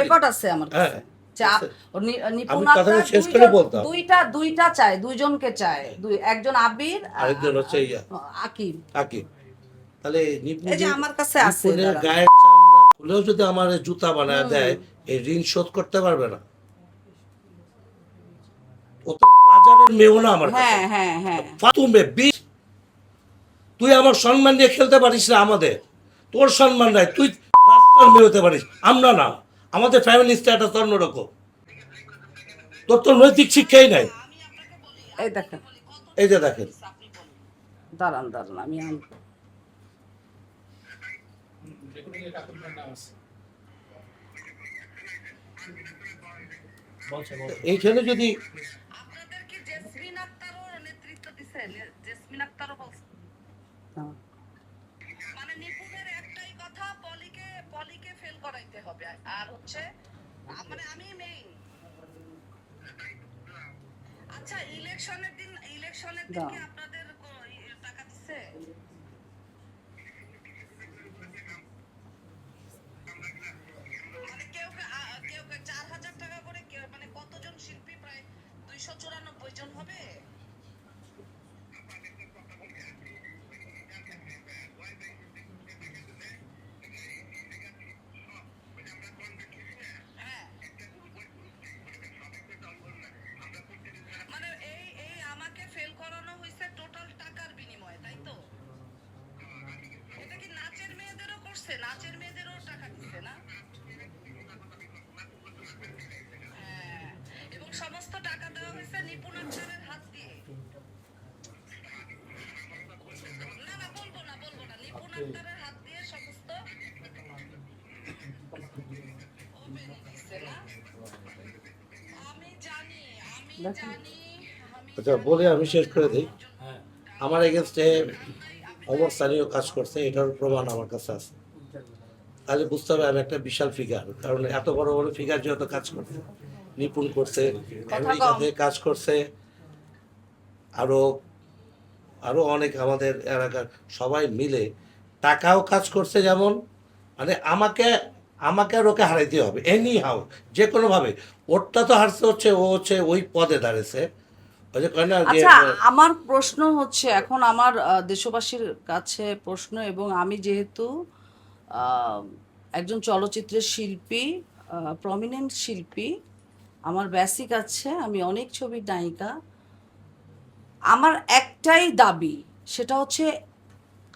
Record আছে আমার হ্যাঁ কাছে চাপ আমি নিপুণ কথাটা আক্তার শেষ করে বলতাম। দুইটা চায়, দুইজনকে চায়, একজন আবির আরেকজন হচ্ছে আকিব। আকিব। তাহলে এই যে আমার কাছে আছে, নিপুণের দাঁড়ান। গায়ের চামড়া খুলেও যদি আমার জুতা বানায় দেয়, এই ঋণ শোধ করতে পারবে না। ও তো বাজারের মেয়েও না আমার কাছে। হ্যাঁ হ্যাঁ হ্যাঁ, ফাতুমে বিষ, তুই আমার সম্মান নিয়ে খেলতে পারিস না। আমাদের তোর সম্মান নাই, তুই রাস্তার মেয়ে হতে পারিস, আমরা না। আমাদের ফ্যামিলি স্ট্যাটাস অন্যরকম। তোর তো নৈতিক শিক্ষাই নাই। এই দেখেন, এই যে দেখেন, দাঁড়ান আমি এইখানে যদি আপনাদের কি জেসমিন আক্তারও নেতৃত্ব দিছে? জেসমিন আক্তারও বলছে মানে নিপুণের একটাই কথা, পলিকে ফেল করাইতে হবে। আর হচ্ছে মানে আমি মেইন। আচ্ছা, ইলেকশনের দিন কি আপনাদের টাকা দিছে? মানে কেউ 4,000 টাকা করে, কেউ মানে কতজন শিল্পী? প্রায় 294 জন হবে। মানে এই আমাকে ফেল করানো হয়েছে টোটাল টাকার বিনিময়ে, তাই তো? এটা কি নাচের মেয়েদেরও করছে? নাচের মেয়েদেরও টাকা দিচ্ছে না? হ্যাঁ, এবং সমস্ত টাকা দেওয়া হয়েছে নিপুণ আক্তারের হাত দিয়ে। না বলবো না নিপুণ আক্তারের হাত দিয়ে সমস্ত ওপেন দিচ্ছে না? আমি জানি আচ্ছা বলে আমি শেষ করে দিই। আমার এগেনস্টে অমর স্থানীয় কাজ করছে, এটার প্রমাণ আমার কাছে আছে। তাহলে বুঝতে হবে আমি একটা বিশাল ফিগার, কারণ এত বড় বড় ফিগার যেহেতু কাজ করছে, নিপুণ করছে, আমেরিকাতে কাজ করছে, আরো আরো অনেক আমাদের এলাকার সবাই মিলে টাকাও কাজ করছে। যেমন মানে আমাকে আমাকে আর ওকে হারাইতে হবে এনি হাউ, যে কোনোভাবে। ওরটা তো হারছে, হচ্ছে ও হচ্ছে ওই পদে দাঁড়িয়েছে। ওই যে কয় না যে আচ্ছা, আমার প্রশ্ন হচ্ছে এখন আমার দেশবাসীর কাছে প্রশ্ন, এবং আমি যেহেতু আহ, একজন চলচ্চিত্রের শিল্পী, প্রমিনেন্ট শিল্পী, আমার বেসিক আছে, আমি অনেক ছবির নায়িকা। আমার একটাই দাবি, সেটা হচ্ছে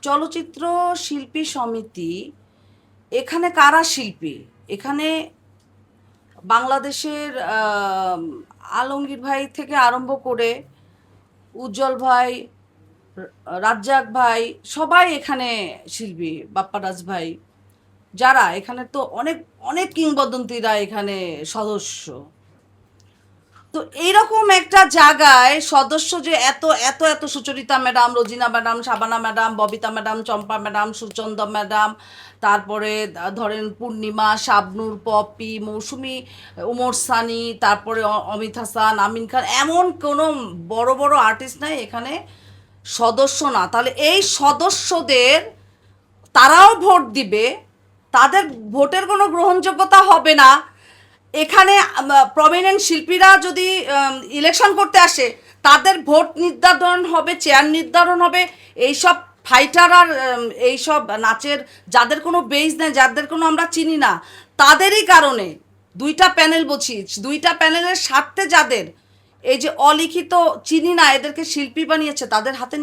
চলচ্চিত্র শিল্পী সমিতি, এখানে কারা শিল্পী? এখানে বাংলাদেশের আলমগীর ভাই থেকে আরম্ভ করে উজ্জ্বল ভাই, রাজ্জাক ভাই, সবাই এখানে শিল্পী, বাপ্পারাজ ভাই, যারা এখানে তো অনেক অনেক কিংবদন্তিরা এখানে সদস্য। তো এইরকম একটা জায়গায় সদস্য যে এত এত এত Sucharita madam, Rozina madam, Shabana madam, Babita madam, Champa madam, Suchanda madam, তারপরে ধরেন পূর্ণিমা, শাবনূর, পপি, মৌসুমি, ওমর সানি, তারপরে অমিত হাসান, আমিন খান, এমন কোনো বড় বড় আর্টিস্ট নাই এখানে সদস্য না। তাহলে এই সদস্যদের, তারাও ভোট দিবে, তাদের ভোটের কোনো গ্রহণযোগ্যতা হবে না। এখানে প্রমিনেন্ট শিল্পীরা যদি ইলেকশন করতে আসে, তাদের ভোট নির্ধারণ হবে, চেয়ার নির্ধারণ হবে এইসব ফাইটার আর এইসব নাচের যাদের কোনো বেস নেই, যাদের কোনো আমরা চিনি না, তাদেরই কারণে দুইটা প্যানেল বলছি, দুইটা প্যানেলের স্বার্থে যাদের এই যে অলিখিত চিনি না এদেরকে শিল্পী বানিয়েছে, তাদের হাতে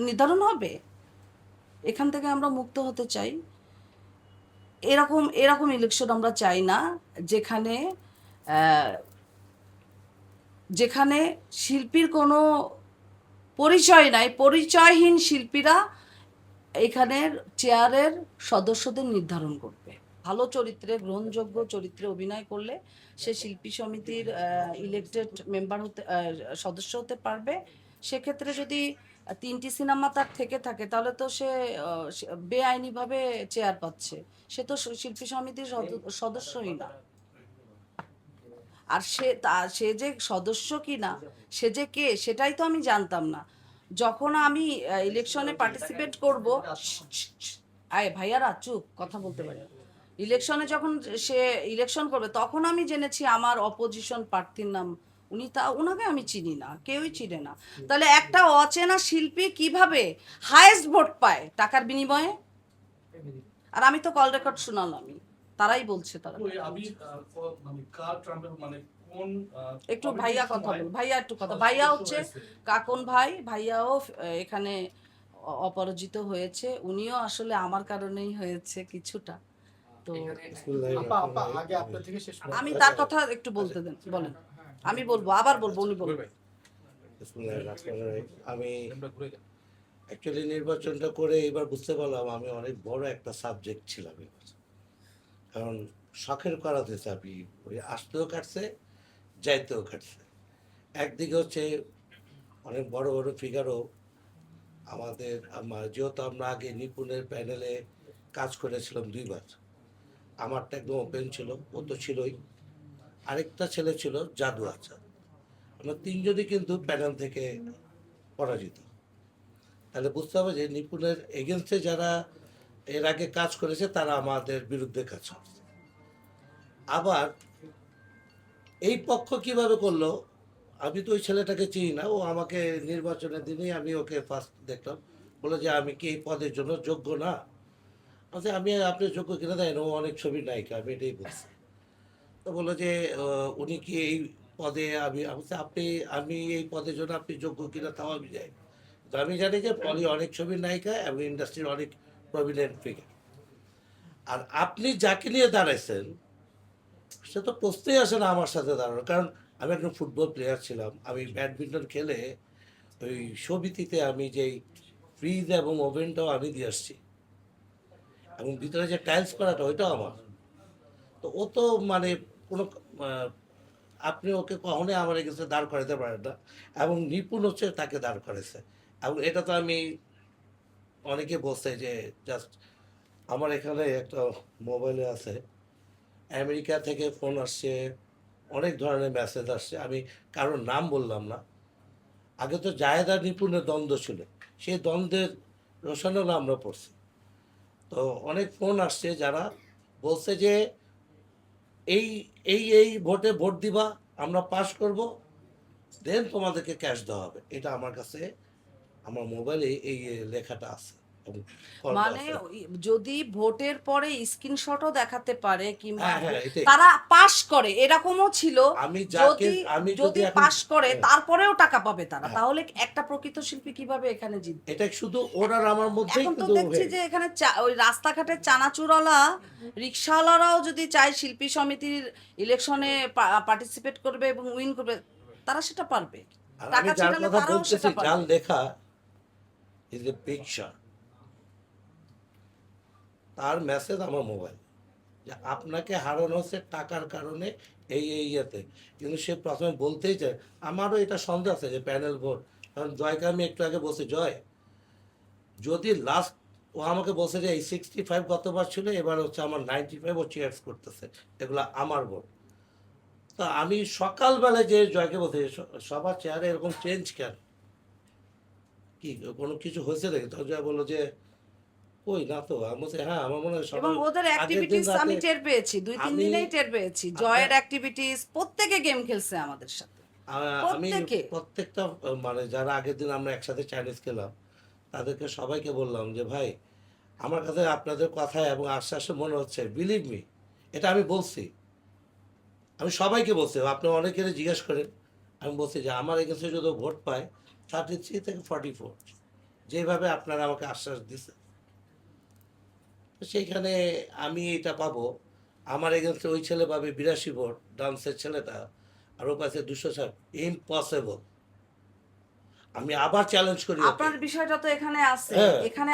নির্ধারণ হবে। এখান থেকে আমরা মুক্ত হতে চাই। এরকম এরকম ইলেকশন আমরা চাই না, যেখানে যেখানে শিল্পীর কোনো পরিচয় নাই, পরিচয়হীন শিল্পীরা এখানের চেয়ারের সদস্যদের নির্ধারণ করবে। ভালো চরিত্রে, গ্রহণযোগ্য চরিত্রে অভিনয় করলে সে শিল্পী সমিতির ইলেক্টেড মেম্বার হতে, সদস্য হতে পারবে। সেক্ষেত্রে যদি 3টি সিনেমা তার থেকে থাকে, তাহলে তো সে বেআইনিভাবে চেয়ার পাচ্ছে, সে তো শিল্পী সমিতির সদস্যই না। আর সে যে সদস্য কি না, সে যে কে, সেটাই তো আমি জানতাম না। যখন আমি ইলেকশনে পার্টিসিপেট করব, আয় ভাইয়ারা চুপ, কথা বলতে পারি। ইলেকশনে যখন সে ইলেকশন করবে তখন আমি জেনেছি আমার অপোজিশন প্রার্থীর নাম, ওনাকে আমি চিনি না, কেউই চিনে না। তাহলে একটা অচেনা শিল্পী কিভাবে হায়েস্ট ভোট পায় টাকার বিনিময়ে? আর আমি তো কল রেকর্ড শোনালামই, তারাই বলছে তারা। একটু ভাইয়া কথা বল, ভাইয়া একটু কথা, ভাইয়া হচ্ছে কাকন ভাই, ভাইয়াও এখানে অপরাজিত হয়েছে, উনিও আসলে আমার কারণেই হয়েছে কিছুটা। তো আমি তার কথা একটু বলতে দেন, বলেন। আমি বলবো, আবার বলবো, উনি বলবেন। আমি অ্যাকচুয়ালি নির্বাচনটা করে এবার বুঝতে পারলাম আমি অনেক বড় একটা সাবজেক্ট ছিলাম এবার। কারণ শখের করাতে চাপি, ওই আসতেও কাটছে, যাইতেও কাটছে। একদিকে হচ্ছে অনেক বড় বড় ফিগারও আমাদের, যেহেতু আমরা আগে নিপুণের প্যানেলে কাজ করেছিলাম 2 বার, আমারটা একদম ওপেন ছিল, ও তো ছিলই, আরেকটা ছেলে ছিল জাদু আচার, আমরা 3জনই কিন্তু প্যানেল থেকে পরাজিত। তাহলে বুঝতে হবে যে নিপুণের এগেনস্টে যারা এর আগে কাজ করেছে তারা আমাদের বিরুদ্ধে কাজ করছে। আবার এই পক্ষ কিভাবে করলো, আমি তো ওই ছেলেটাকে চিনি না, ও আমাকে নির্বাচনের দিনেই আমি ওকে ফার্স্ট দেখলাম, বলে যে আমি কি এই পদের জন্য যোগ্য না। আচ্ছা, আমি আপনি যোগ্য কিনা দেন, ও অনেক ছবির নায়িকা, আমি এটাই বলছি। তো বললো যে উনি কি এই পদে, আমি এই পদের জন্য আপনি যোগ্য কিনা তাও আমি যাই। তো আমি জানি যে পলি অনেক ছবির নায়িকা এবং ইন্ডাস্ট্রির অনেক প্রভিডেন্ট ফিগার। আর আপনি যাকে নিয়ে দাঁড়াইছেন সে তো প্রশ্নই আসে না আমার সাথে দাঁড়ানো, কারণ আমি একজন ফুটবল প্লেয়ার ছিলাম, আমি ব্যাডমিন্টন খেলে ওই সমিতিতে আমি যেই ফ্রিজ এবং ওভেনটাও আমি দিয়ে আসছি, এবং ভিতরে যে টাইলস করাটা ওইটাও আমার। তো ও তো মানে কোনো আহ, আপনি ওকে কখনোই আমার কাছে দাঁড় করাতে পারেন না, এবং নিপুণ হচ্ছে তাকে দাঁড় করেছে। এবং এটা তো আমি, অনেকে বলছে যে জাস্ট, আমার এখানে একটা মোবাইলে আছে, আমেরিকা থেকে ফোন আসছে, অনেক ধরনের মেসেজ আসছে, আমি কারোর নাম বললাম না। আগে তো জায়েদ আর নিপুণের দ্বন্দ্ব ছিল, সেই দ্বন্দ্বের রসায়নও আমরা পড়ছি। তো অনেক ফোন আসছে যারা বলছে যে এই এই ভোটে ভোট দিবা, আমরা পাস করব, দেন তোমাদেরকে ক্যাশ দেওয়া হবে। এটা আমার কাছে, আমার মোবাইলে এই লেখাটা আছে এবং কলটা মানে আছে। যদি ভোটের পরে স্ক্রিনশটও দেখাতে পারে কিংবা হ্যাঁ হ্যাঁ, এটাই। তারা পাস করে, এরকমও ছিল। আমি যাকে, যদি আমি যদি এখন, পাস করে হ্যাঁ, তারপরেও টাকা পাবে তারা, হ্যাঁ, তাহলে একটা প্রকৃত শিল্পী কিভাবে এখানে জিতবে? এটা শুধু ওর আর আমার মধ্যেই এখন তো কিন্তু দেখছি যে এখানে ওই রাস্তাঘাটে চানাচুরওয়ালা রিক্সাওয়ালারাও যদি চায় শিল্পী সমিতির ইলেকশনে পার্টিসিপেট করবে এবং উইন করবে, তারা সেটা পারবে। আর আমি টাকা যার ছিটালে কথা তারাও বলতেছি, সেটা যার পারবে। লেখা ইজ এ পিকচার, তার মেসেজ আমার মোবাইল, যে আপনাকে হারানো হচ্ছে টাকার কারণে এই ইয়েতে। কিন্তু সে প্রথমে বলতেই চায়, আমারও এটা সন্দেহ আছে যে প্যানেল ভোট, কারণ জয়কে আমি একটু আগে বলছি, জয় যদি লাস্ট, ও আমাকে বলছে যে এই 65 গতবার ছিল, এবার হচ্ছে আমার 95 ও চেয়ার্স করতেছে, এগুলো আমার ভোট। তা আমি সকালবেলায় যে জয়কে বলতে, সবার চেয়ারে এরকম চেঞ্জ কেন, কি কোনো কিছু হয়েছে নাকি? তখন জয় বললো যে কই না তো। আমি বলছি হ্যাঁ, আমার মনে হয় এবং সকাল ওদের আগের দিন অ্যাক্টিভিটিস আমি রাতে টের পেয়েছি, 2-3 আমি দিনেই টের পেয়েছি জয়ের অ্যাক্টিভিটিস, প্রত্যেকে গেম খেলছে আমাদের সাথে, আমি প্রত্যেকে। প্রত্যেকটা মানে যারা আগের দিন আমরা একসাথে চাইনিজ খেলাম, তাদেরকে সবাইকে বললাম যে ভাই, আমার কাছে আপনাদের কথায় এবং আশ্বাসে মনে হচ্ছে, বিলিভ মি, এটা আমি বলছি, আমি সবাইকে বলছি, আপনি অনেকেরই জিজ্ঞেস করেন, আমি বলছি যে আমার এগেন্সে যদি ভোট পায় 33 থেকে 44, যেভাবে আপনারা আমাকে আশ্বাস দিচ্ছে, তো সেইখানে আমি এটা পাবো। আমার এগেন্সে ওই ছেলে পাবে 82 ভোট, ডান্সের ছেলেটা, আর ও পাশে 207, ইম্পসিবল। আমি আবার চ্যালেঞ্জ করি ওকে, আপনার বিষয়টা তো এখানে আছে, হ্যাঁ, এখানে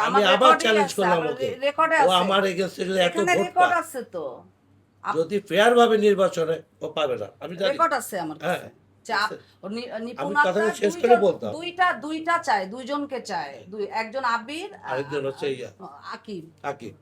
আমি আমার আবার রেকর্ডে চ্যালেঞ্জ আছে, করলাম আমার ওকে, রেকর্ডে ও আছে, আমার এগেন্সে যদি এত এখানে ভোট রেকর্ড পায়, আছে তো, যদি ফেয়ার ভাবে নির্বাচনে, ও পাবে না, আমি জানি। রেকর্ড আছে আমার হ্যাঁ, কাছে যে নিপুণ আমি আক্তার কথাটা শেষ করে বলতাম। দুইটা চায়, দুইজনকে চায়, একজন আবির আরেকজন হচ্ছে আকিব। আকিব।